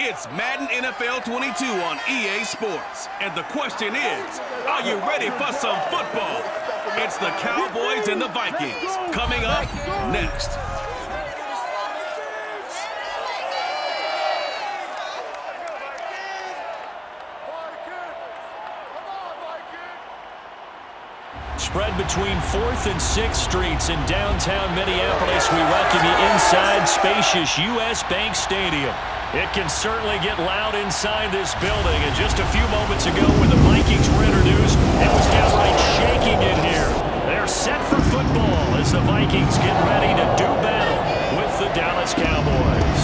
It's Madden NFL 22 on EA Sports. And the question is, are you ready for some football? It's the Cowboys and the Vikings. Coming up next. Spread between 4th and 6th Streets in downtown Minneapolis. We welcome you inside spacious U.S. Bank Stadium. It can certainly get loud inside this building. And just a few moments ago when the Vikings were introduced, it was downright shaking in here. They're set for football as the Vikings get ready to do battle with the Dallas Cowboys.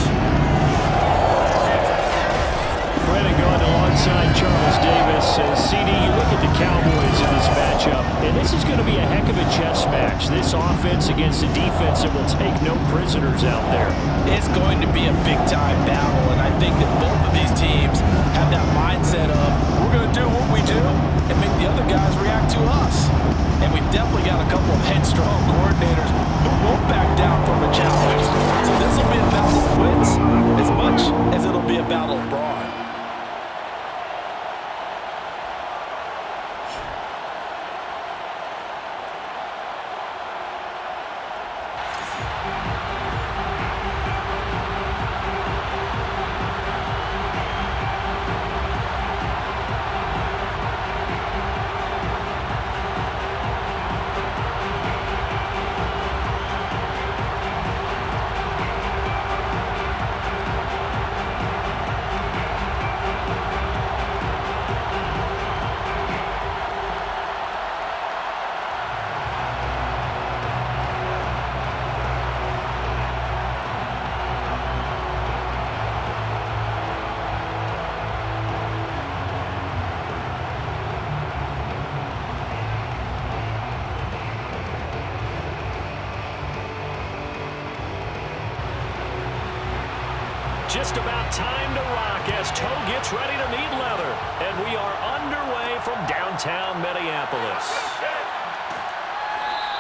Brennan going alongside Charles Davis. CD, you look at the Cowboys in this matchup, and this is going to be a heck of a chess match. This offense against a defense that will take no prisoners out there. It's going to be a big-time battle, and I think that both of these teams have that mindset of we're going to do what we do and make the other guys react to us. And we've definitely got a couple of headstrong coordinators who won't back down from a challenge. So this will be a battle of wits as much as it'll be a battle of brawn. Just about time to rock as Toe gets ready to meet leather. And we are underway from downtown Minneapolis.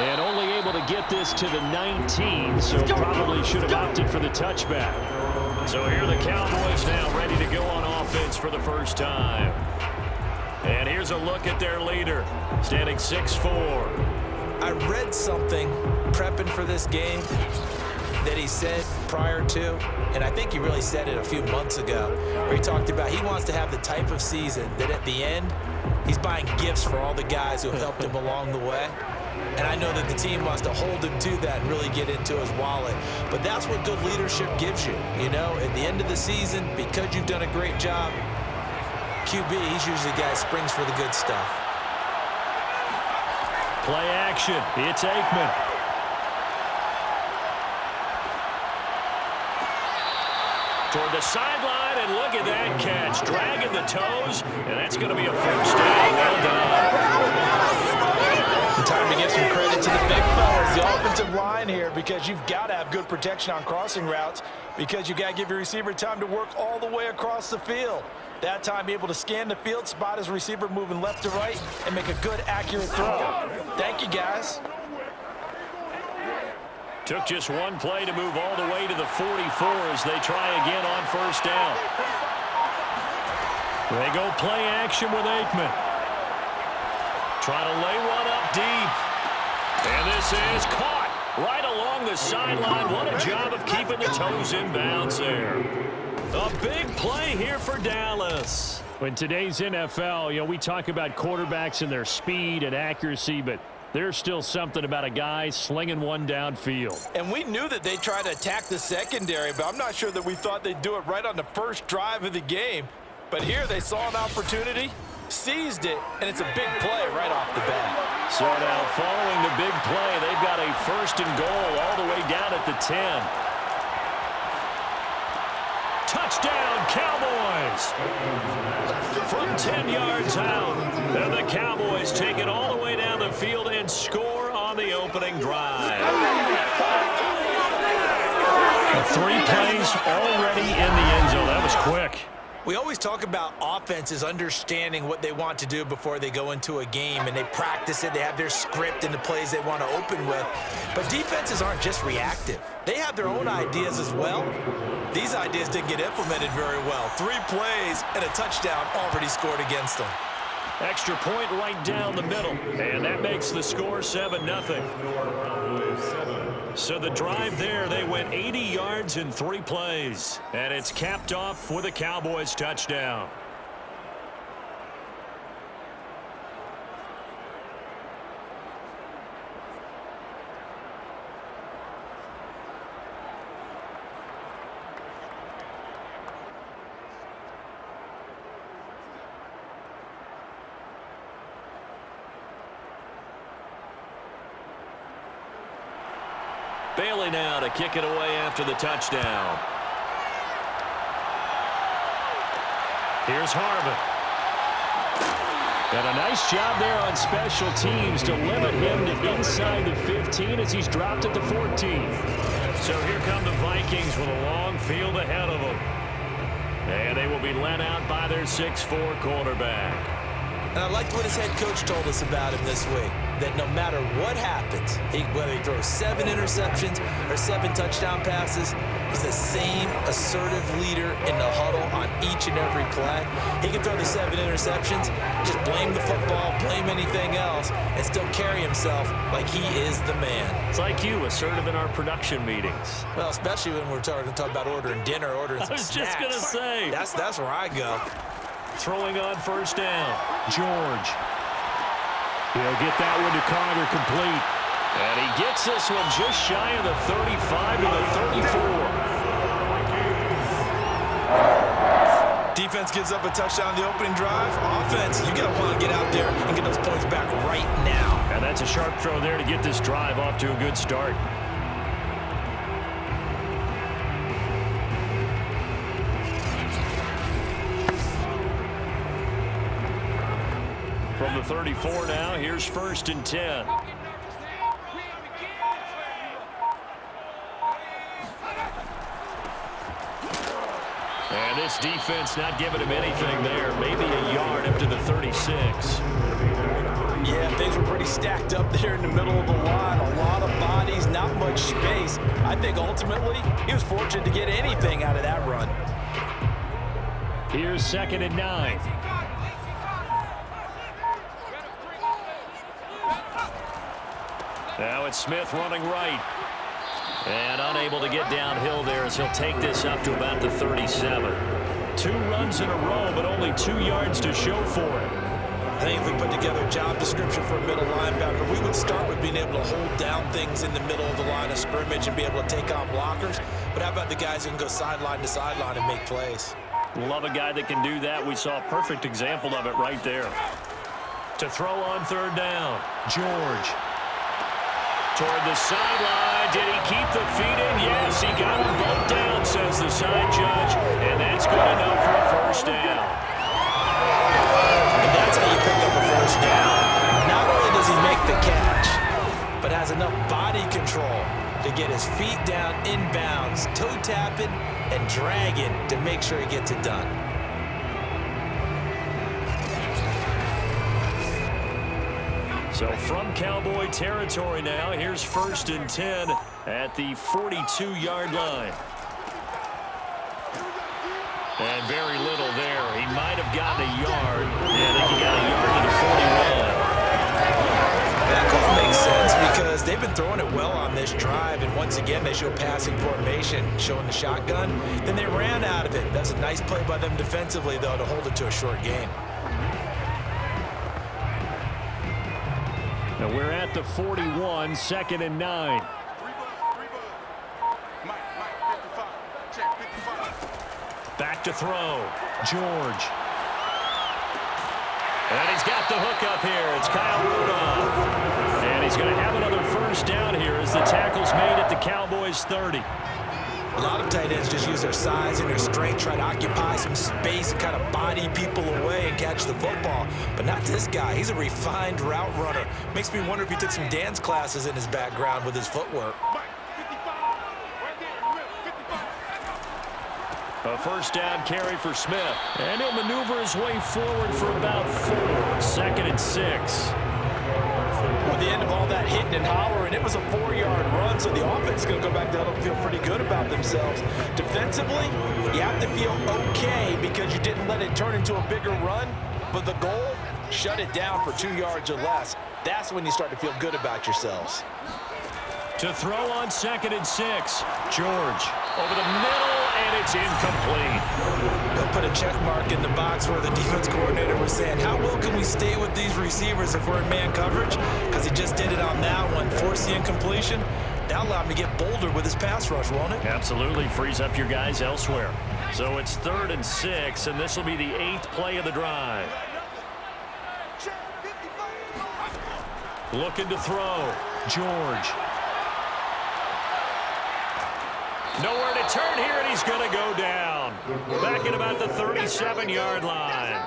And only able to get this to the 19, so probably should have opted for the touchback. So here are the Cowboys now ready to go on offense for the first time. And here's a look at their leader, standing 6'4". I read something prepping for this game that he said prior to, and I think he really said it a few months ago, where he talked about he wants to have the type of season that at the end, he's buying gifts for all the guys who have helped him along the way. And I know that the team wants to hold him to that and really get into his wallet. But that's what good leadership gives you. You know, at the end of the season, because you've done a great job, QB, he's usually the guy that springs for the good stuff. Play action. It's Aikman. Toward the sideline, and look at that catch. Dragging the toes, and that's going to be a first down. Well done. Time to give some credit to the big fellas, the offensive line here, because you've got to have good protection on crossing routes, because you've got to give your receiver time to work all the way across the field. That time, be able to scan the field, spot his receiver moving left to right, and make a good, accurate throw. Thank you, guys. Took just one play to move all the way to the 44 as they try again on first down. They go play action with Aikman. Trying to lay one up deep. And this is caught right along the sideline. What a job of keeping the toes in bounds there. A big play here for Dallas. In today's NFL, we talk about quarterbacks and their speed and accuracy, but there's still something about a guy slinging one downfield. And we knew that they'd try to attack the secondary, but I'm not sure that we thought they'd do it right on the first drive of the game. But here they saw an opportunity, seized it, and it's a big play right off the bat. So now following the big play, they've got a first and goal all the way down at the 10. Touchdown, Cowboys! From 10 yards out, and the Cowboys take it all the way down the field and score on the opening drive. 3 plays already in the end zone. That was quick. We always talk about offenses understanding what they want to do before they go into a game, and they practice it. They have their script and the plays they want to open with. But defenses aren't just reactive. They have their own ideas as well. These ideas didn't get implemented very well. 3 plays and a touchdown already scored against them. Extra point right down the middle, and that makes the score 7-0. So the drive there, they went 80 yards in 3 plays, and it's capped off with a Cowboys touchdown. Bailey now to kick it away after the touchdown. Here's Irvin. And a nice job there on special teams to limit him to inside the 15 as he's dropped at the 14. So here come the Vikings with a long field ahead of them. And they will be led out by their 6'4" quarterback. And I liked what his head coach told us about him this week, that no matter what happens, whether he throws 7 interceptions or 7 touchdown passes, he's the same assertive leader in the huddle on each and every play. He can throw the 7 interceptions, just blame the football, blame anything else, and still carry himself like he is the man. It's like you, assertive in our production meetings. Well, especially when we're talking about ordering dinner, ordering some snacks. I was just going to say. That's where I go. Throwing on first down. George. He'll get that one to Carter complete. And he gets this one just shy of the 35 to the 34. Defense gives up a touchdown the opening drive. Offense, you got to want to get out there and get those points back right now. And that's a sharp throw there to get this drive off to a good start. From the 34 now, here's 1st and 10. And this defense not giving him anything there. Maybe a yard up to the 36. Yeah, things were pretty stacked up there in the middle of the line. A lot of bodies, not much space. I think ultimately he was fortunate to get anything out of that run. Here's 2nd and 9. Now it's Smith running right. And unable to get downhill there as he'll take this up to about the 37. 2 runs in a row, but only 2 yards to show for it. I think if we put together a job description for a middle linebacker, we would start with being able to hold down things in the middle of the line of scrimmage and be able to take on blockers. But how about the guys who can go sideline to sideline and make plays? Love a guy that can do that. We saw a perfect example of it right there. To throw on 3rd down, George. Toward the sideline. Did he keep the feet in? Yes, he got them both down, says the side judge. And that's good enough for a 1st down. And that's how you pick up a 1st down. Not only does he make the catch, but has enough body control to get his feet down inbounds, toe tapping and dragging to make sure he gets it done. So from Cowboy territory now, here's 1st and 10 at the 42-yard line. And very little there. He might have gotten a yard. Yeah, I think he got a yard to the 41. That call makes sense because they've been throwing it well on this drive, and once again they show passing formation, showing the shotgun. Then they ran out of it. That's a nice play by them defensively, though, to hold it to a short gain. Now we're at the 41, 2nd and 9. Back to throw. George. And he's got the hook up here. It's Kyle Rudolph. And he's going to have another 1st down here as the tackle's made at the Cowboys 30. A lot of tight ends just use their size and their strength, try to occupy some space and kind of body people away and catch the football. But not this guy. He's a refined route runner. Makes me wonder if he took some dance classes in his background with his footwork. A first down carry for Smith. And he'll maneuver his way forward for about 4. 2nd and 6. At the end of all that hitting and hollering, it was a 4-yard run, so the offense is going to go back down and feel pretty good about themselves. Defensively, you have to feel okay because you didn't let it turn into a bigger run, but the goal, shut it down for 2 yards or less. That's when you start to feel good about yourselves. To throw on 2nd and 6. George over the middle, and it's incomplete. They'll put a check mark in the box where the defense coordinator was saying, how well can we stay with these receivers if we're in man coverage? Because he just did it on that one. Force the incompletion. That'll allow him to get bolder with his pass rush, won't it? Absolutely. Frees up your guys elsewhere. So it's 3rd and 6, and this will be the 8th play of the drive. Looking to throw. George. Nowhere to turn here, and he's going to go down. Back at about the 37-yard line.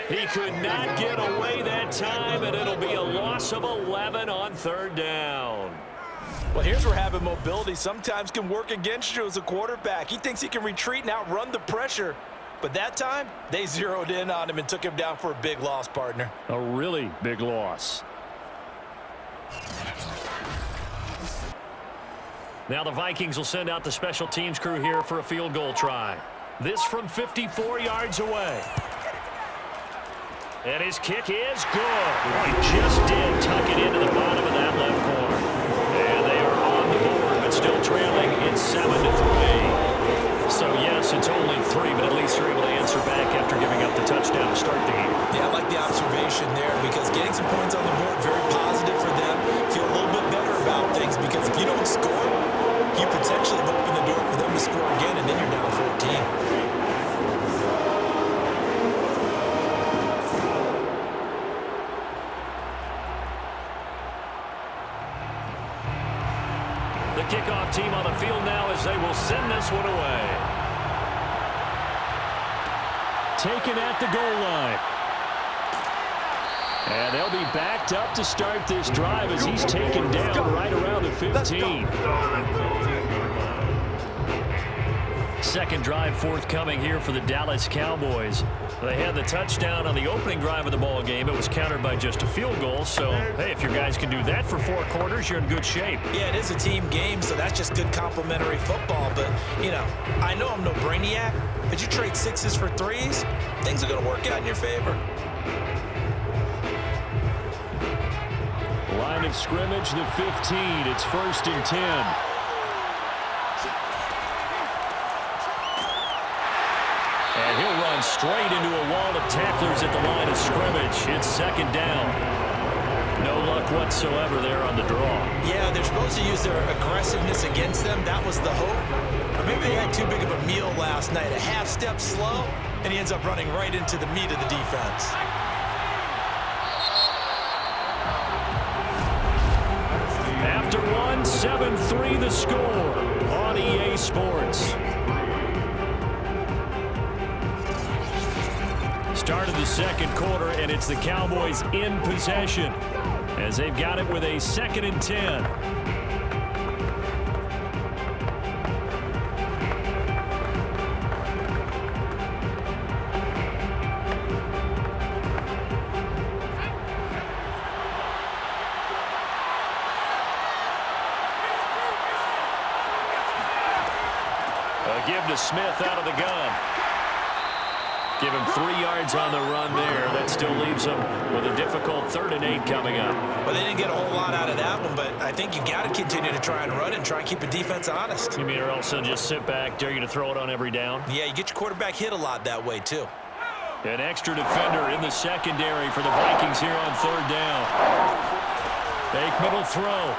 He could not get away that time, and it'll be a loss of 11 on 3rd down. Well, here's where having mobility sometimes can work against you as a quarterback. He thinks he can retreat and outrun the pressure. But that time, they zeroed in on him and took him down for a big loss, partner. A really big loss. Now the Vikings will send out the special teams crew here for a field goal try. This from 54 yards away. And his kick is good. He just did tuck it into the bottom of that left corner. And they are on the board, but still trailing. It's 7-3. So, yes, it's only 3, but at least they're able to answer back after giving up the touchdown to start the game. Yeah, I like the observation there because getting some points on the board, very positive for them. Feel a little bit better about things because if you don't score, you potentially open the door for them to score again, and then you're down 14. The kickoff team on the field now as they will send this one away. Taken at the goal line. And they'll be backed up to start this drive as he's taken down right around the 15. Second drive forthcoming here for the Dallas Cowboys. They had the touchdown on the opening drive of the ball game. It was countered by just a field goal. So, hey, if your guys can do that for 4 quarters, you're in good shape. Yeah, it is a team game, so that's just good complementary football. But, you know, I know I'm no brainiac, but you trade 6s for 3s, things are going to work out in your favor. Line of scrimmage, the 15. It's 1st and 10. And he'll run straight into a wall of tacklers at the line of scrimmage. It's 2nd down. No luck whatsoever there on the draw. Yeah, they're supposed to use their aggressiveness against them. That was the hope. But maybe they had too big of a meal last night. A half step slow, and he ends up running right into the meat of the defense. After one, 7-3 the score on EA Sports. Start of the 2nd quarter, and it's the Cowboys in possession as they've got it with a 2nd and 10. A give to Smith out of the gun. Give him 3 yards on the run there. That still leaves him with a difficult 3rd and 8 coming up. Well, they didn't get a whole lot out of that one, but I think you've got to continue to try and run and try and keep the defense honest. You mean or else just sit back, dare you to throw it on every down? Yeah, you get your quarterback hit a lot that way, too. An extra defender in the secondary for the Vikings here on 3rd down. Aikman will throw.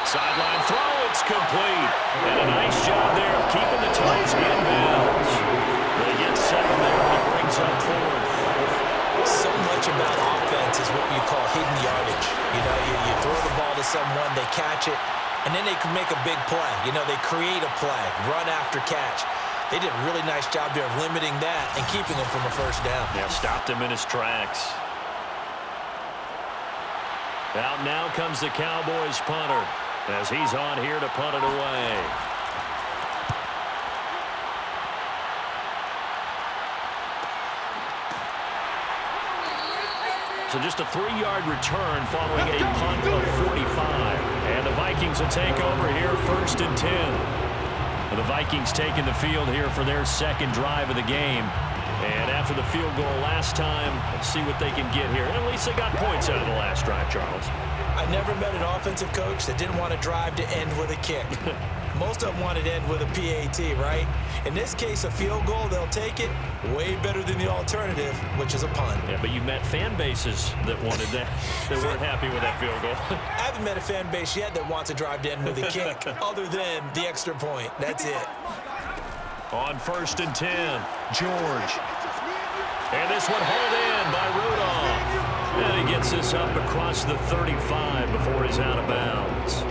Sideline throw, it's complete. And a nice job there of keeping the toes inbounds. They get 7 there, and he brings up 4th. So much about offense is what you call hidden yardage. You know, you throw the ball to someone, they catch it, and then they can make a big play. You know, they create a play, run after catch. They did a really nice job there of limiting that and keeping him from a 1st down. Yeah, stopped him in his tracks. Out now comes the Cowboys punter as he's on here to punt it away. So just a 3-yard return following a punt of 45. And the Vikings will take over here 1st and 10. The Vikings taking the field here for their second drive of the game. And after the field goal last time, let's see what they can get here. At least they got points out of the last drive, Charles. I never met an offensive coach that didn't want to drive to end with a kick. Most of them wanted to end with a PAT, right? In this case, a field goal, they'll take it. Way better than the alternative, which is a punt. Yeah, but you met fan bases that wanted that, that weren't happy with that field goal. I haven't met a fan base yet that wants to drive to end with a kick, other than the extra point. That's it. On 1st and 10, George. And this one hauled in by Rudolph. And he gets this up across the 35 before he's out of bounds.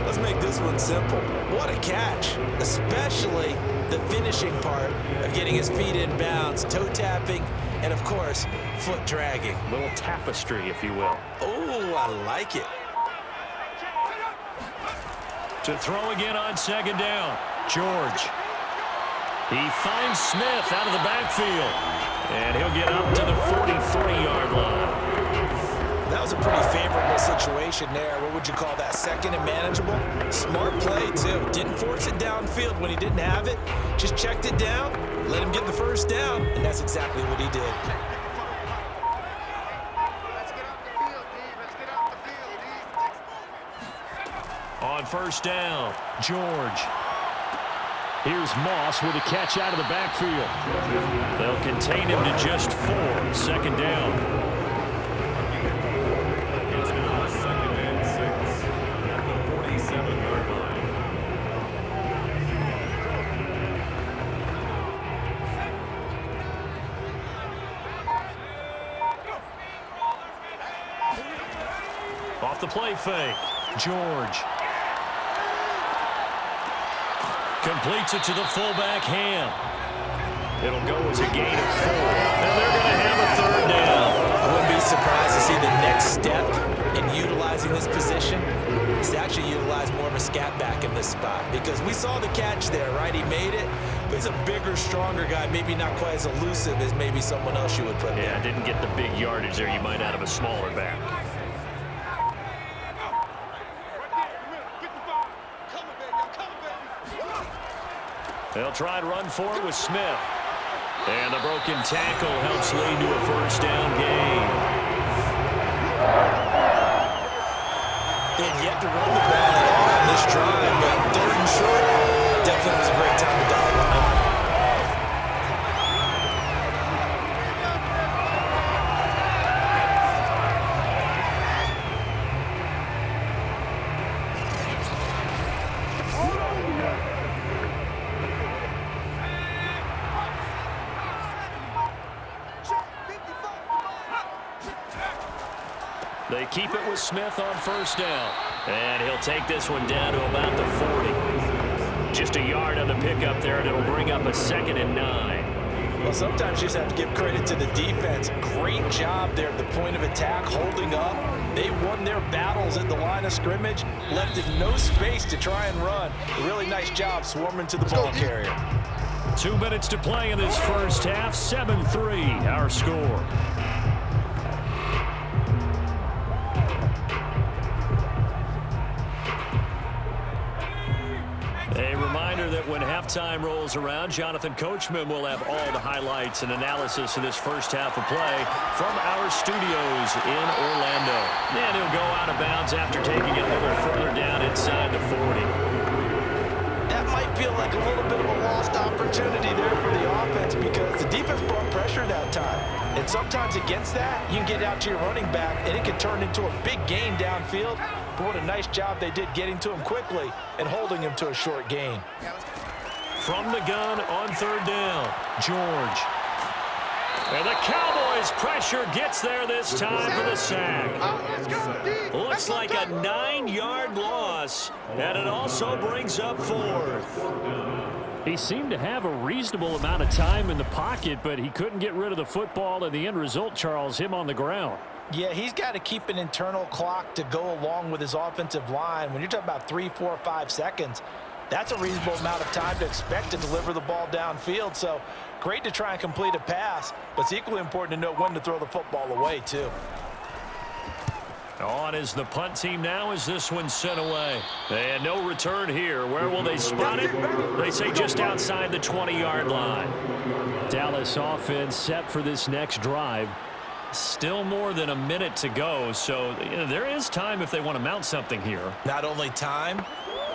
Let's make this one simple. What a catch, especially the finishing part of getting his feet in bounds, toe tapping, and of course, foot dragging. A little tapestry, if you will. Oh, I like it. To throw again on 2nd down, George. He finds Smith out of the backfield, and he'll get up to the 43-yard line. That was a pretty favorable situation there. What would you call that? 2nd and manageable? Smart play, too. Didn't force it downfield when he didn't have it. Just checked it down, let him get the 1st down, and that's exactly what he did. On 1st down, George. Here's Moss with a catch out of the backfield. They'll contain him to just 4. 2nd down. Off the play fake, George. Completes it to the fullback, Ham. It'll go as a gain of 4. And they're going to have a 3rd down. I wouldn't be surprised to see the next step in utilizing this position is to actually utilize more of a scat back in this spot. Because we saw the catch there, right? He made it. But he's a bigger, stronger guy, maybe not quite as elusive as maybe someone else you would put there. Yeah, didn't get the big yardage there you might out of a smaller back. They'll try and run for it with Smith. And the broken tackle helps lead to a 1st down gain. They had yet to run the ball at all on this drive, but 3rd and short, definitely was a great time to dial one up. They keep it with Smith on 1st down. And he'll take this one down to about the 40. Just a yard on the pickup there, and it'll bring up a 2nd and 9. Well, sometimes you just have to give credit to the defense. Great job there at the point of attack, holding up. They won their battles at the line of scrimmage, left it no space to try and run. A really nice job swarming to the ball carrier. 2 minutes to play in this first half. 7-3, our score. A reminder that when halftime rolls around, Jonathan Coachman will have all the highlights and analysis of this first half of play from our studios in Orlando. And he'll go out of bounds after taking it a little further down inside the 40. That might feel like a little bit of a lost opportunity there for the offense because the defense brought pressure that time. And sometimes against that, you can get out to your running back, and it can turn into a big gain downfield. But what a nice job they did getting to him quickly and holding him to a short gain. From the gun on 3rd down, George. And the Cowboys pressure gets there this time for the sack. Looks like a 9-yard loss, and it also brings up 4th. He seemed to have a reasonable amount of time in the pocket, but he couldn't get rid of the football, and the end result, Charles, him on the ground. Yeah, he's got to keep an internal clock to go along with his offensive line. When you're talking about 3, 4, 5 seconds, That's a reasonable amount of time to expect to deliver the ball downfield. So great to try and complete a pass, but it's equally important to know when to throw the football away, too. On is the punt team now as this one's sent away. And no return here. Where will they spot it? They say just outside the 20-yard line. Dallas offense set for this next drive. Still more than a minute to go, so there is time if they want to mount something here. Not only time,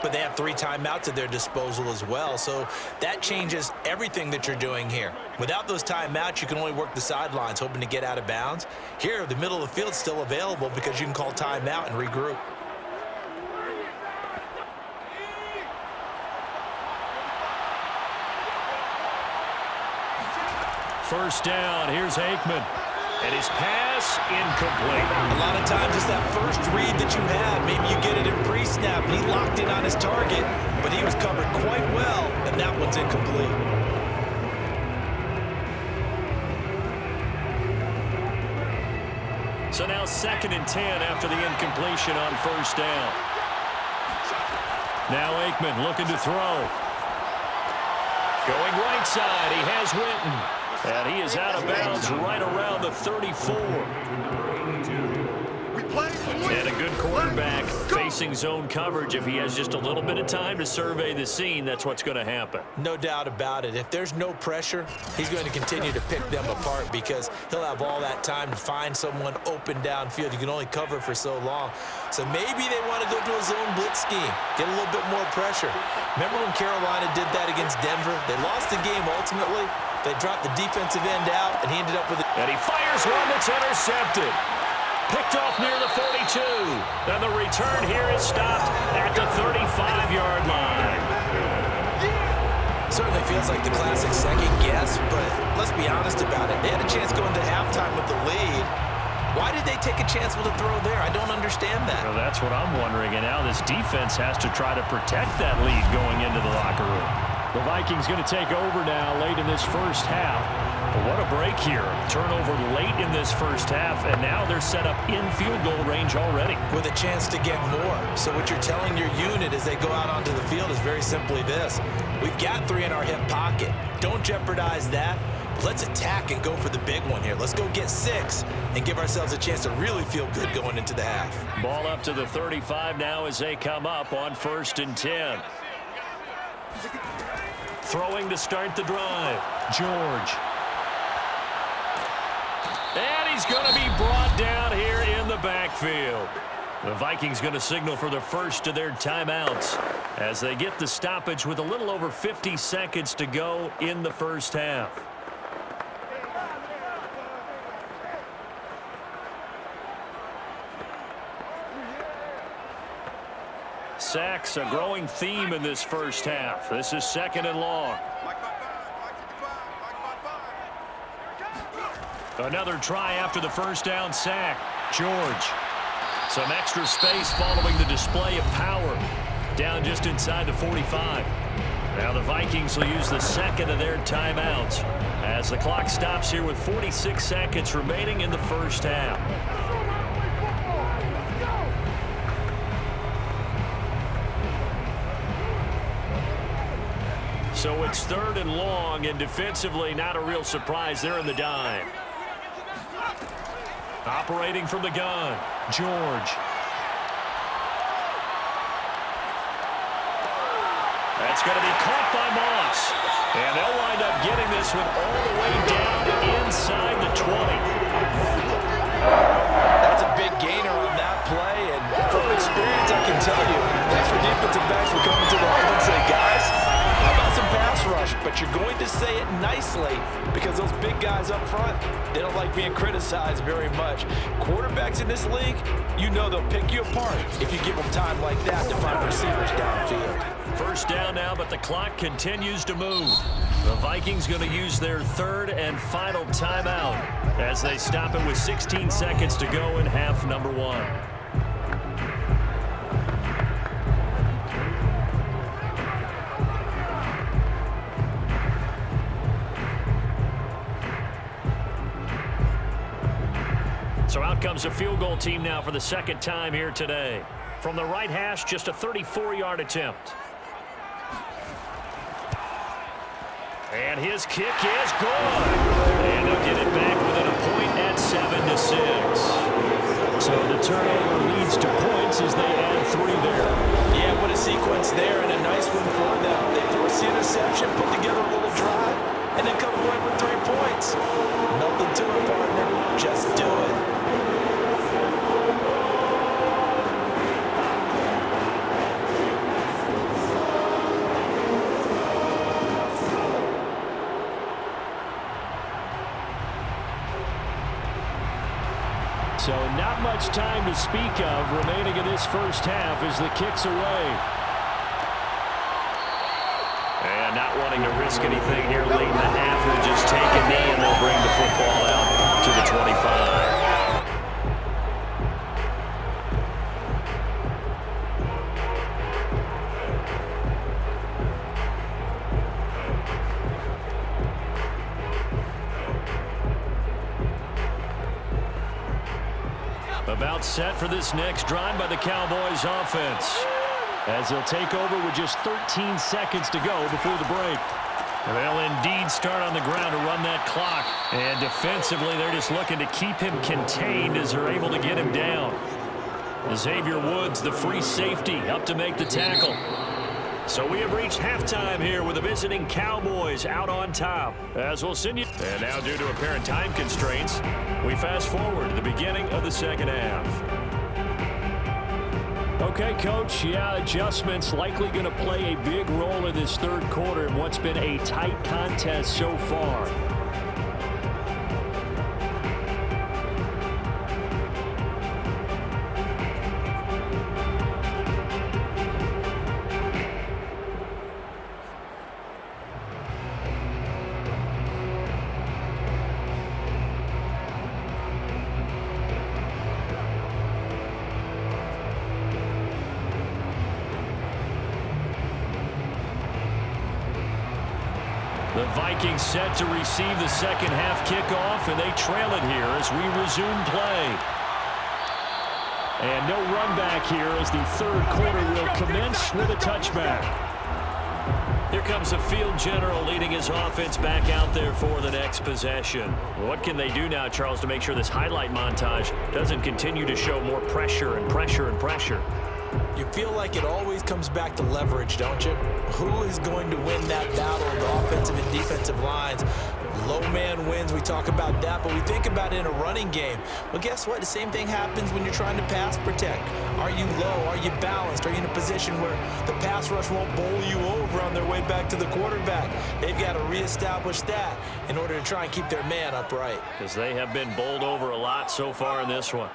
but they have 3 timeouts at their disposal as well, so that changes everything that you're doing here. Without those timeouts, you can only work the sidelines, hoping to get out of bounds. Here, the middle of the field's still available because you can call timeout and regroup. First down, here's Aikman. And his pass incomplete. A lot of times it's that first read that you have. Maybe you get it in pre-snap and he locked in on his target, but he was covered quite well, and that one's incomplete. So now 2nd and 10 after the incompletion on first down. Now Aikman looking to throw. Going right side, he has Witten. And he is out of bounds right around the 34. And a good quarterback facing zone coverage. If he has just a little bit of time to survey the scene, that's what's going to happen. No doubt about it. If there's no pressure, he's going to continue to pick them apart because he'll have all that time to find someone open downfield. You can only cover for so long. So maybe they want to go to a zone blitz scheme, get a little bit more pressure. Remember when Carolina did that against Denver? They lost the game ultimately. They dropped the defensive end out, and he ended up with it. And he fires one that's intercepted. Picked off near the 42. And the return here is stopped at the 35-yard line. Certainly feels like the classic second guess, but let's be honest about it. They had a chance going to halftime with the lead. Why did they take a chance with a throw there? I don't understand that. Well, that's what I'm wondering. And now this defense has to try to protect that lead going into the locker room. The Vikings going to take over now late in this first half. But what a break here. Turnover late in this first half, and now they're set up in field goal range already. With a chance to get more. So what you're telling your unit as they go out onto the field is very simply this. We've got 3 in our hip pocket. Don't jeopardize that. Let's attack and go for the big one here. Let's go get 6 and give ourselves a chance to really feel good going into the half. Ball up to the 35 now as they come up on 1st and 10. Throwing to start the drive. George. And he's going to be brought down here in the backfield. The Vikings going to signal for the first of their timeouts as they get the stoppage with a little over 50 seconds to go in the first half. Sacks, a growing theme in this first half. This is 2nd and long. Another try after the first down sack. George. Some extra space following the display of power. Down just inside the 45. Now the Vikings will use the 2nd of their timeouts as the clock stops here with 46 seconds remaining in the first half. So it's 3rd and long, and defensively not a real surprise. They're in the dime. Operating from the gun, George. That's going to be caught by Moss. And they'll wind up getting this one all the way down inside the 20. That's a big gainer on that play, and from experience I can tell you, that's where defensive backs will come into the hole and say, guys, how about some pass rush? But you're going to say it nicely because those big guys up front, they don't like being criticized very much. Quarterbacks in this league, you know they'll pick you apart if you give them time like that to find receivers downfield. First down now, but the clock continues to move. The Vikings going to use their 3rd and final timeout as they stop it with 16 seconds to go in half number 1. So out comes a field goal team now for the 2nd time here today. From the right hash, just a 34-yard attempt. And his kick is good. And they'll get it back within a point at 7-6. So the turnover leads to points as they add 3 there. Yeah, what a sequence there, and a nice one for them. They force the interception, put together a little drive, and then come away with 3 points. Nothing to it, partner. Just do it. So not much time to speak of remaining in this first half as the kick's away. And not wanting to risk anything here late in the half, we'll just take a knee and they'll bring the football out to the 25. About set for this next drive by the Cowboys offense, as they'll take over with just 13 seconds to go before the break. They'll indeed start on the ground to run that clock. And defensively, they're just looking to keep him contained as they're able to get him down. Xavier Woods, the free safety, up to make the tackle. So we have reached halftime here with the visiting Cowboys out on top. As we'll send you. And now, due to apparent time constraints, we fast forward to the beginning of the second half. Okay, Coach, adjustments likely going to play a big role in this third quarter in what's been a tight contest so far. The Vikings set to receive the second half kickoff, and they trail it here as we resume play. And no run back here as the third quarter will commence with a touchback. Here comes the field general leading his offense back out there for the next possession. What can they do now, Charles, to make sure this highlight montage doesn't continue to show more pressure and pressure and pressure? You feel like it always comes back to leverage, don't you? Who is going to win that battle of the offensive and defensive lines? Low man wins. We talk about that, but we think about it in a running game. Well, guess what? The same thing happens when you're trying to pass protect. Are you low? Are you balanced? Are you in a position where the pass rush won't bowl you over on their way back to the quarterback? They've got to reestablish that in order to try and keep their man upright. Because they have been bowled over a lot so far in this one.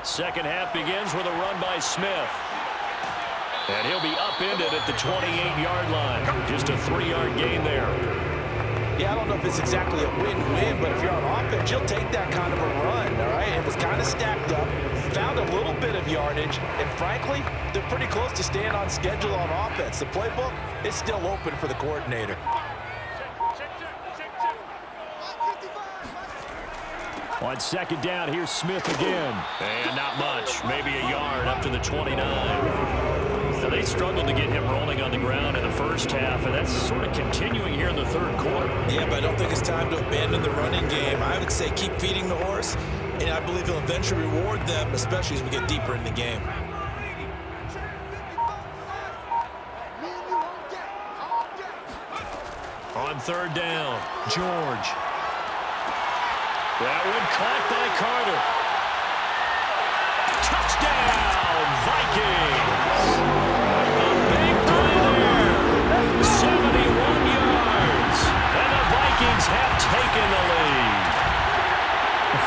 Second half begins with a run by Smith. And he'll be upended at the 28-yard line. Just a 3-yard gain there. Yeah, I don't know if it's exactly a win-win, but if you're on offense, you'll take that kind of a run, all right? It was kind of stacked up, found a little bit of yardage, and frankly, they're pretty close to staying on schedule on offense. The playbook is still open for the coordinator. On second down, here's Smith again. And not much, maybe a yard up to the 29. Now, they struggled to get him rolling on the ground in the first half, and that's sort of continuing here in the third quarter. Yeah, but I don't think it's time to abandon the running game. I would say keep feeding the horse, and I believe he'll eventually reward them, especially as we get deeper in the game. On third down, George. That one caught by Carter. Touchdown, Vikings! A big play there. 71 yards. And the Vikings have taken the lead.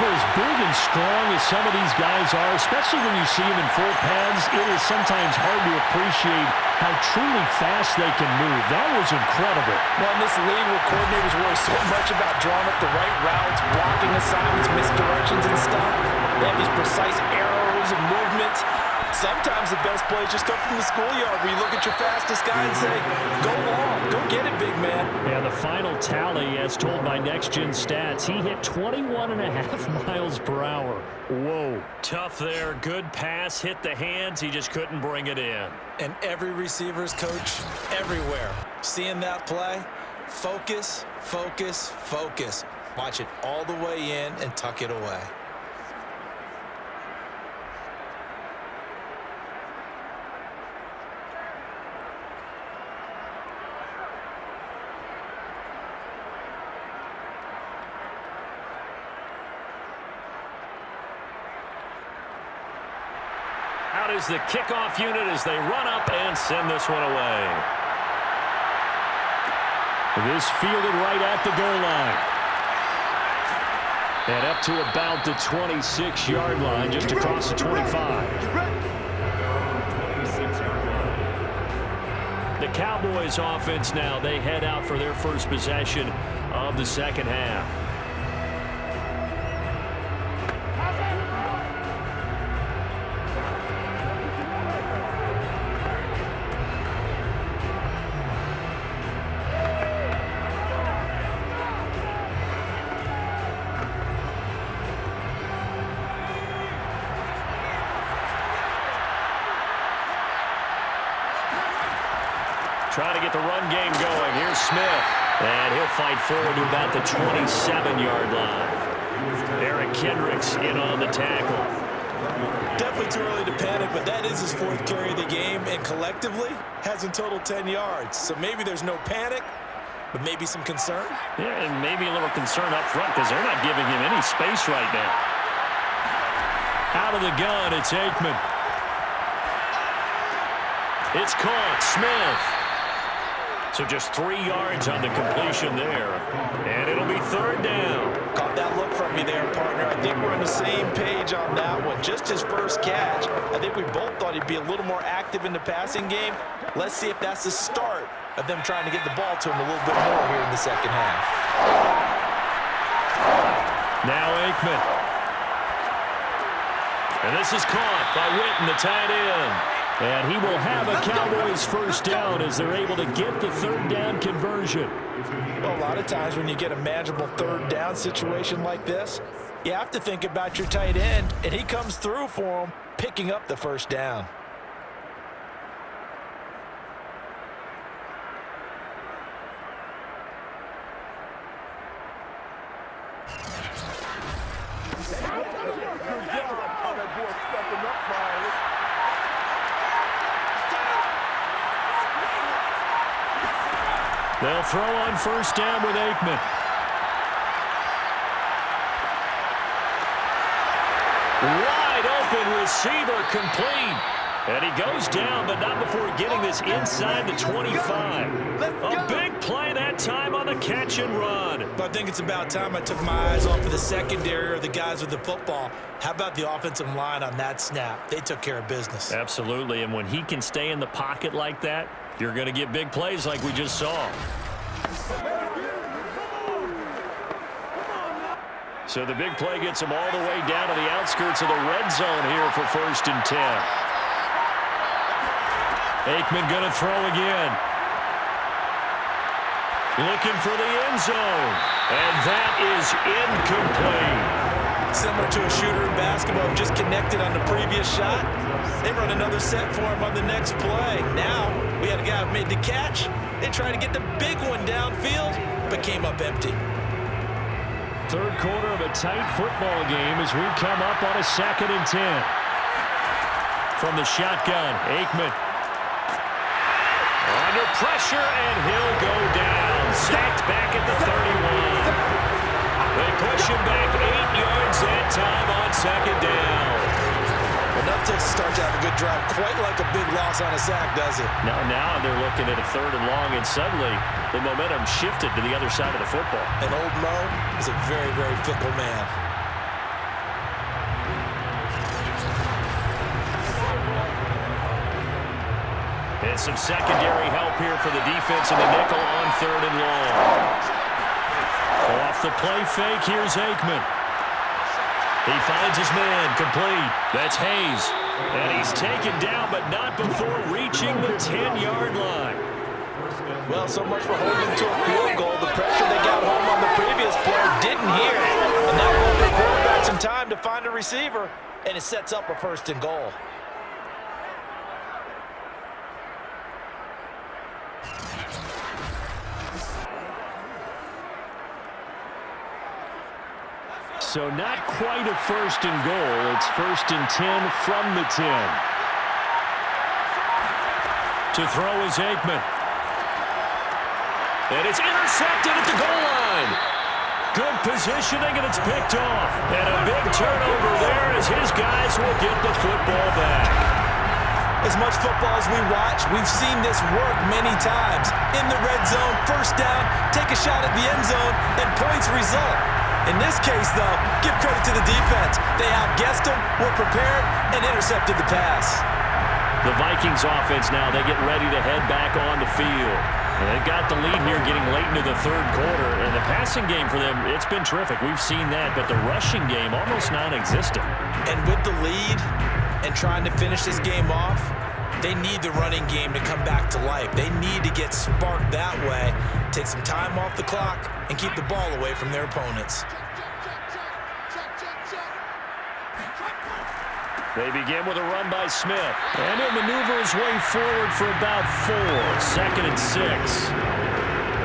For as big and strong as some of these guys are, especially when you see them in full pads, it is sometimes hard to appreciate how truly fast they can move. That was incredible. Well, in this league where coordinators worry so much about drawing up the right routes, blocking assignments, misdirections and stuff, they have these precise arrows and movements. Sometimes the best plays just come from the schoolyard where you look at your fastest guy and say, go long, go get it, big man. And the final tally, as told by Next Gen Stats, he hit 21.5 miles per hour. Whoa. Tough there. Good pass. Hit the hands. He just couldn't bring it in. And every receiver's coach everywhere Seeing that play, focus, focus, focus. Watch it all the way in and tuck it away. Out is the kickoff unit as they run up and send this one away. This fielded right at the goal line. And up to about the 26-yard line, just across the 25. The Cowboys offense now, they head out for their first possession of the second half. Trying to get the run game going. Here's Smith. And he'll fight forward to about the 27-yard line. Eric Kendricks in on the tackle. Definitely too early to panic, but that is his fourth carry of the game, and collectively has in total 10 yards. So maybe there's no panic, but maybe some concern. Yeah, and maybe a little concern up front because they're not giving him any space right now. Out of the gun, it's Aikman. It's caught. Smith. So just 3 yards on the completion there. And it'll be third down. Caught that look from me there, partner. I think we're on the same page on that one. Just his first catch. I think we both thought he'd be a little more active in the passing game. Let's see if that's the start of them trying to get the ball to him a little bit more here in the second half. Now Aikman. And this is caught by Witten, the tight end. And he will have a Cowboys first down as they're able to get the third down conversion. Well, a lot of times when you get a manageable third down situation like this, you have to think about your tight end, and he comes through for him, picking up the first down. They'll throw on first down with Aikman. Wide open receiver complete. And he goes down, but not before getting this inside the 25. A big play that time on the catch and run. But I think it's about time I took my eyes off of the secondary or the guys with the football. How about the offensive line on that snap? They took care of business. Absolutely, and when he can stay in the pocket like that, you're going to get big plays like we just saw. So the big play gets him all the way down to the outskirts of the red zone here for 1st and 10. Aikman going to throw again. Looking for the end zone. And that is incomplete. Similar to a shooter in basketball, just connected on the previous shot. They run another set for him on the next play. Now, we had a guy who made the catch. They tried to get the big one downfield, but came up empty. Third quarter of a tight football game as we come up on a 2nd and 10. From the shotgun, Aikman. Under pressure, and he'll go down. Sacked back at the 31. They push him back 8 yards that time on 2nd down. Enough to start to have a good drive. Quite like a big loss on a sack, does it? Now they're looking at a 3rd and long, and suddenly the momentum shifted to the other side of the football. And old Mo is a very, very fickle man. And some secondary help here for the defense in the nickel on 3rd and long. Off the play fake, here's Aikman. He finds his man, complete. That's Hayes. And he's taken down, but not before reaching the 10-yard line. Well, so much for holding to a field goal. The pressure they got home on the previous play didn't hear it. And now the quarterback some time to find a receiver, and it sets up a 1st and goal. so not quite a 1st and goal. It's 1st and 10 from the 10. To throw is Aikman. And it's intercepted at the goal line. Good positioning, and it's picked off. And a big turnover there as his guys will get the football back. As much football as we watch, we've seen this work many times. In the red zone, 1st down, take a shot at the end zone, and points result. In this case, though, give credit to the defense. They outguessed them, were prepared, and intercepted the pass. The Vikings offense now, they get ready to head back on the field. And they've got the lead here getting late into the 3rd quarter. And the passing game for them, it's been terrific. We've seen that, but the rushing game almost non-existent. And with the lead and trying to finish this game off, they need the running game to come back to life. They need to get sparked that way, take some time off the clock, and keep the ball away from their opponents. They begin with a run by Smith. And he'll maneuver his way forward for about 4. 2nd and 6.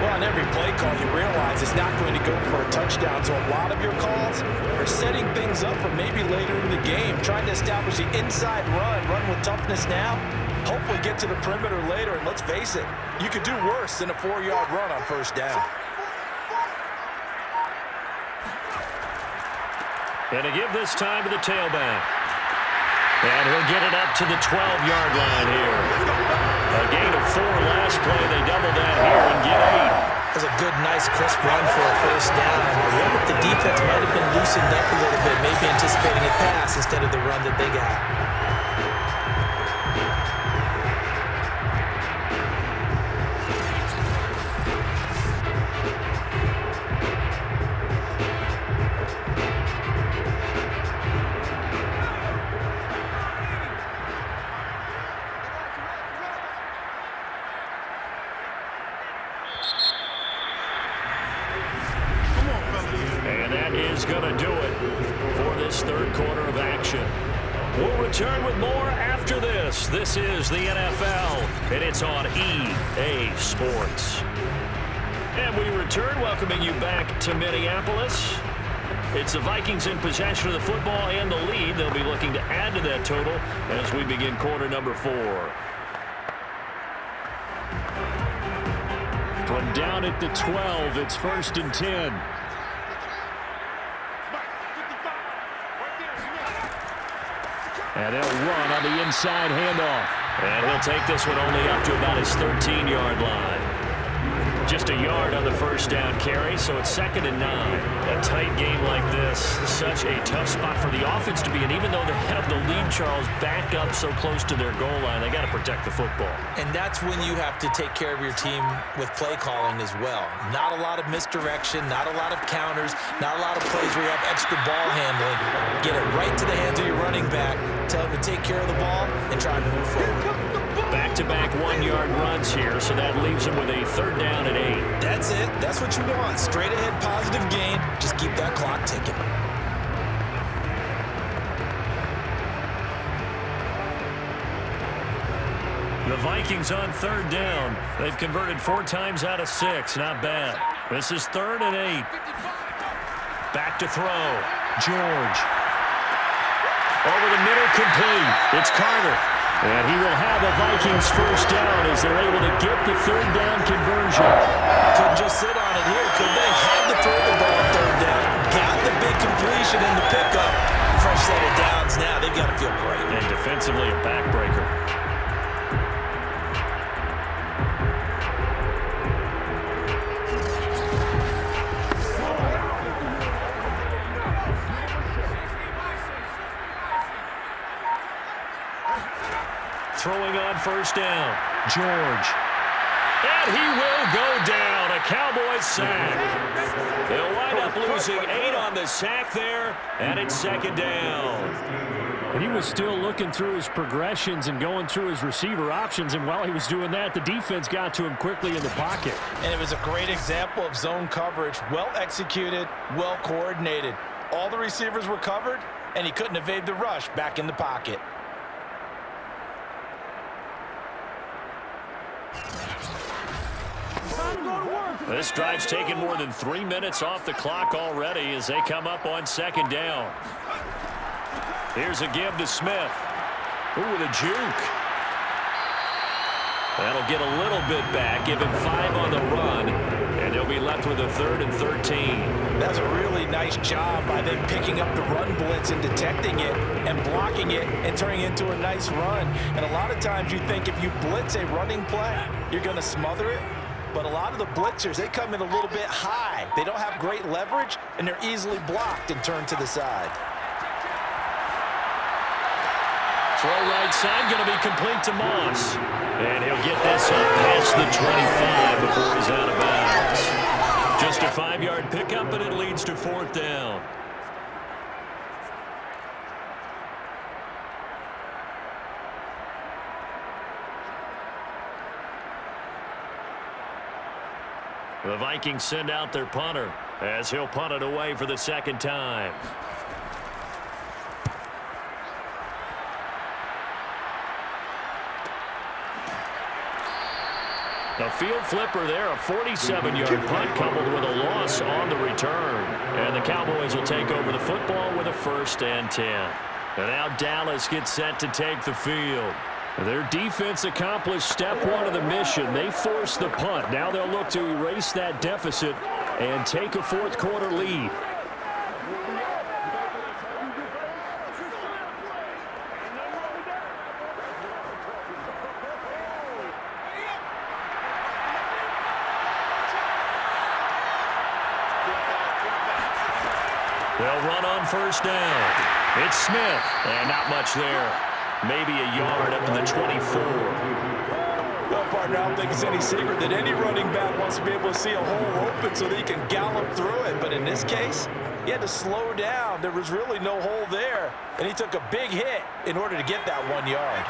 Well, on every play call, you realize it's not going to go for a touchdown. So a lot of your calls are setting things up for maybe later in the game, trying to establish the inside run with toughness now. Hopefully get to the perimeter later, and let's face it, you could do worse than a 4-yard run on 1st down. And to give this time to the tailback. And he'll get it up to the 12-yard line here. A gain of 4 last play. They double that here and get 8. That's a good, nice, crisp run for a 1st down. I wonder if the defense might have been loosened up a little bit, maybe anticipating a pass instead of the run that they got. And that is going to do it for this 3rd quarter of action. We'll return with more after this. This is the NFL, and it's on EA Sports. And we return, welcoming you back to Minneapolis. It's the Vikings in possession of the football and the lead. They'll be looking to add to that total as we begin quarter number 4. From down at the 12, it's 1st and 10. And they'll run on the inside handoff. And he'll take this one only up to about his 13-yard line. Just a yard on the 1st down carry, so it's 2nd and 9. A tight game like this, such a tough spot for the offense to be in. Even though they have the lead, Charles, back up so close to their goal line, they got to protect the football. And that's when you have to take care of your team with play calling as well. Not a lot of misdirection, not a lot of counters, not a lot of plays where you have extra ball handling. Get it right to the hands of your running back, tell him to take care of the ball, and try to move forward. Back-to-back 1-yard runs here, so that leaves him with a 3rd down and 8. That's it. That's what you want. Straight ahead positive gain. Just keep that clock ticking. The Vikings on 3rd down. They've converted 4 times out of 6. Not bad. This is 3rd and 8. Back to throw. George. Over the middle, complete. It's Carter. And he will have the Vikings 1st down as they're able to get the 3rd down conversion. Couldn't just sit on it here, could they? Had to throw the ball on 3rd down. Got the big completion in the pickup. Fresh set of downs now. They've got to feel great. And defensively, a backbreaker. Throwing on 1st down. George. And he will go down. A Cowboys sack. They'll wind up losing 8 on the sack there, and it's 2nd down. He was still looking through his progressions and going through his receiver options, and while he was doing that, the defense got to him quickly in the pocket. And it was a great example of zone coverage. Well executed, well coordinated. All the receivers were covered, and he couldn't evade the rush back in the pocket. This drive's taken more than 3 minutes off the clock already as they come up on second down. Here's a give to Smith. Ooh, with a juke. That'll get a little bit back, give him 5 on the run, and they'll be left with a 3rd and 13. That's a really nice job by them picking up the run blitz and detecting it and blocking it and turning it into a nice run. And a lot of times you think if you blitz a running play, you're going to smother it. But a lot of the blitzers, they come in a little bit high. They don't have great leverage, and they're easily blocked and turned to the side. Throw right side, going to be complete to Moss. And he'll get this up past the 25 before he's out of bounds. Just a 5-yard pickup, and it leads to 4th down. The Vikings send out their punter as he'll punt it away for the second time. A field flipper there, a 47-yard punt coupled with a loss on the return. And the Cowboys will take over the football with a 1st and 10. And now Dallas gets set to take the field. Their defense accomplished step 1 of the mission. They forced the punt. Now they'll look to erase that deficit and take a 4th quarter lead. They'll run on 1st down. It's Smith, and not much there. Maybe a yard up to the 24. Well, partner, I don't think it's any secret that any running back wants to be able to see a hole open so that he can gallop through it. But in this case, he had to slow down. There was really no hole there, and he took a big hit in order to get that 1 yard.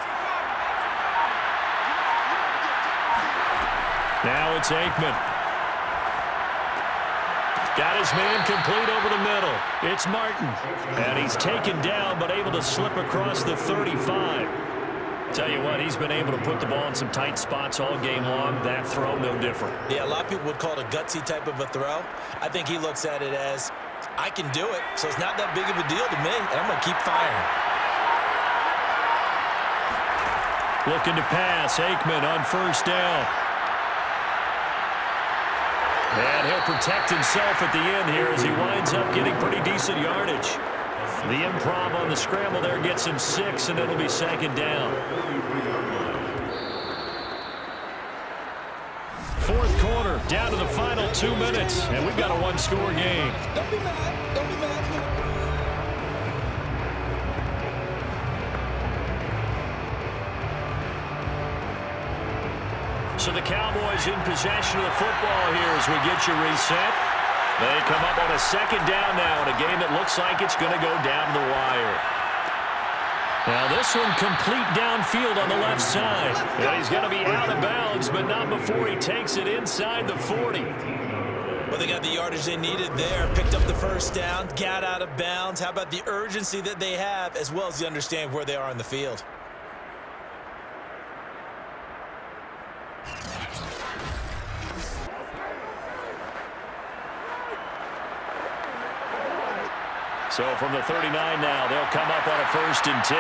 Now it's Aikman. Got his man complete over the middle. It's Martin. And he's taken down but able to slip across the 35. Tell you what, he's been able to put the ball in some tight spots all game long. That throw, no different. Yeah, a lot of people would call it a gutsy type of a throw. I think he looks at it as, I can do it, so it's not that big of a deal to me, and I'm going to keep firing. Looking to pass. Aikman on 1st down. And he'll protect himself at the end here as he winds up getting pretty decent yardage. The improv on the scramble there gets him 6, and it'll be 2nd down. 4th quarter, down to the final 2 minutes, and we've got a 1-score game. Don't be mad. Don't be mad. So the Cowboys in possession of the football here as we get you reset. They come up on a 2nd down now in a game that looks like it's going to go down the wire. Now this one complete downfield on the left side. And he's going to be out of bounds, but not before he takes it inside the 40. Well, they got the yardage they needed there, picked up the 1st down, got out of bounds. How about the urgency that they have as well as the understanding where they are on the field? So from the 39 now, they'll come up on a 1st and 10.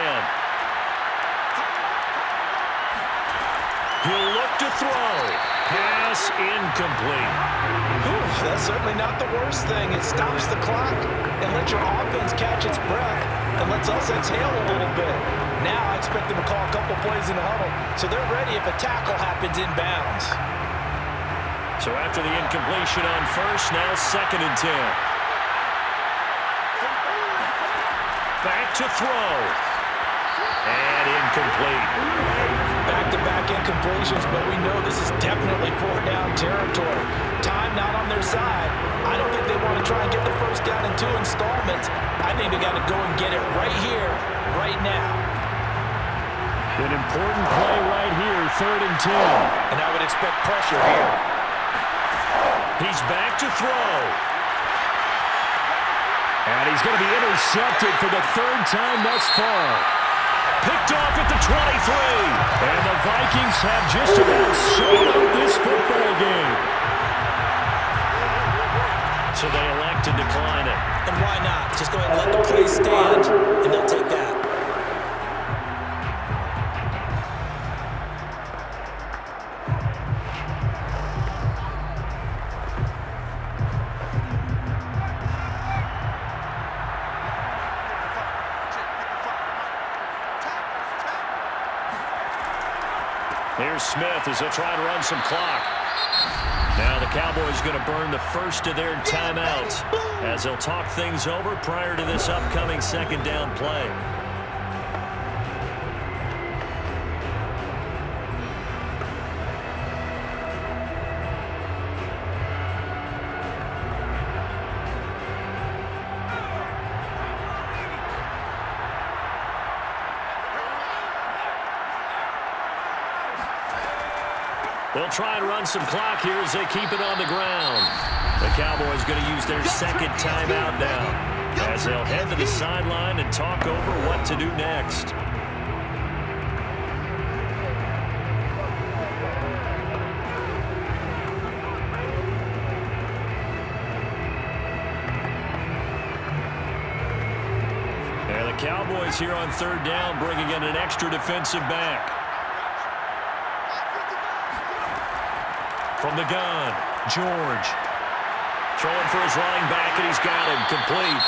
He'll look to throw. Pass incomplete. Whew, that's certainly not the worst thing. It stops the clock and lets your offense catch its breath and lets us exhale a little bit. Now I expect them to call a couple plays in the huddle so they're ready if a tackle happens inbounds. So after the incompletion on 1st, now 2nd and 10. Back to throw. And incomplete. Back-to-back incompletions, but we know this is definitely 4th-down territory. Time not on their side. I don't think they want to try and get the 1st down in 2 installments. I think they got to go and get it right here, right now. An important play right here, 3rd and 10. And I would expect pressure here. He's back to throw. And he's going to be intercepted for the 3rd time thus far. Picked off at the 23. And the Vikings have just about sewn up this football game. Just go ahead and let the play stand, and they'll take that. Here's Smith as they'll try to run some clock. Now the Cowboys going to burn the first of their timeouts as they'll talk things over prior to this upcoming second down play. They'll try and run some clock here as they keep it on the ground. The Cowboys going to use their second timeout now as they'll head to the sideline and talk over what to do next. And the Cowboys here on third down bringing in an extra defensive back. From the gun, George. Throwing for his running back, and he's got him complete.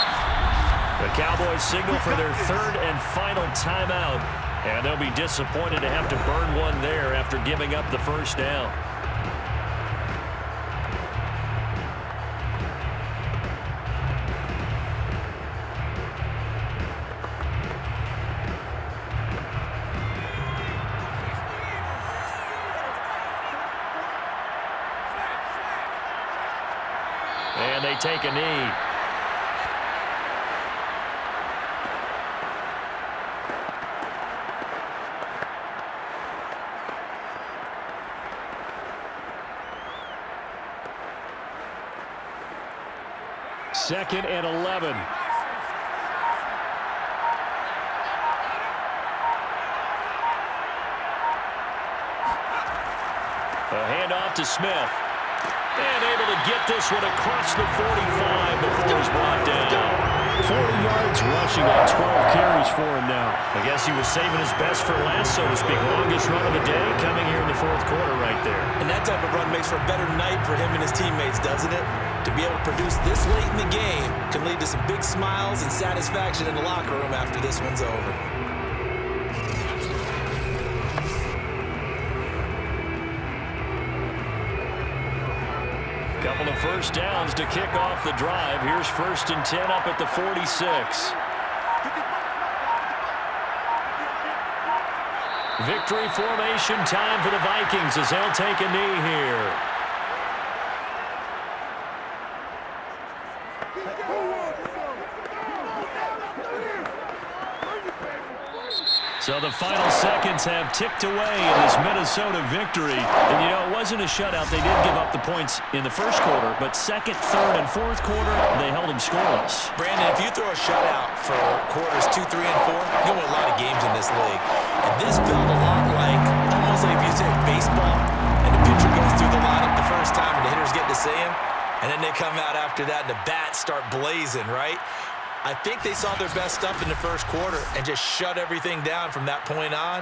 The Cowboys signal for their third and final timeout, and they'll be disappointed to have to burn one there after giving up the first down. And they take a knee. Second and 11. A handoff to Smith. And able to get this one across the 45 before he's brought down. 40 yards rushing on 12 carries for him now. I guess he was saving his best for last, so to speak. Longest run of the day coming here in the fourth quarter right there. And that type of run makes for a better night for him and his teammates, doesn't it? To be able to produce this late in the game can lead to some big smiles and satisfaction in the locker room after this one's over. Couple of first downs to kick off the drive. Here's 1st and 10 up at the 46. Victory formation time for the Vikings as they'll take a knee here. So the final seconds have ticked away in this Minnesota victory. And, you know, it wasn't a shutout. They did give up the points in the first quarter, but second, third, and fourth quarter, they held them scoreless. Brandon, if you throw a shutout for quarters 2, 3, and 4, you win a lot of games in this league. And this felt a lot like, almost like if you say baseball, and the pitcher goes through the lineup the first time and the hitters get to see him, and then they come out after that and the bats start blazing, right? I think they saw their best stuff in the first quarter and just shut everything down from that point on.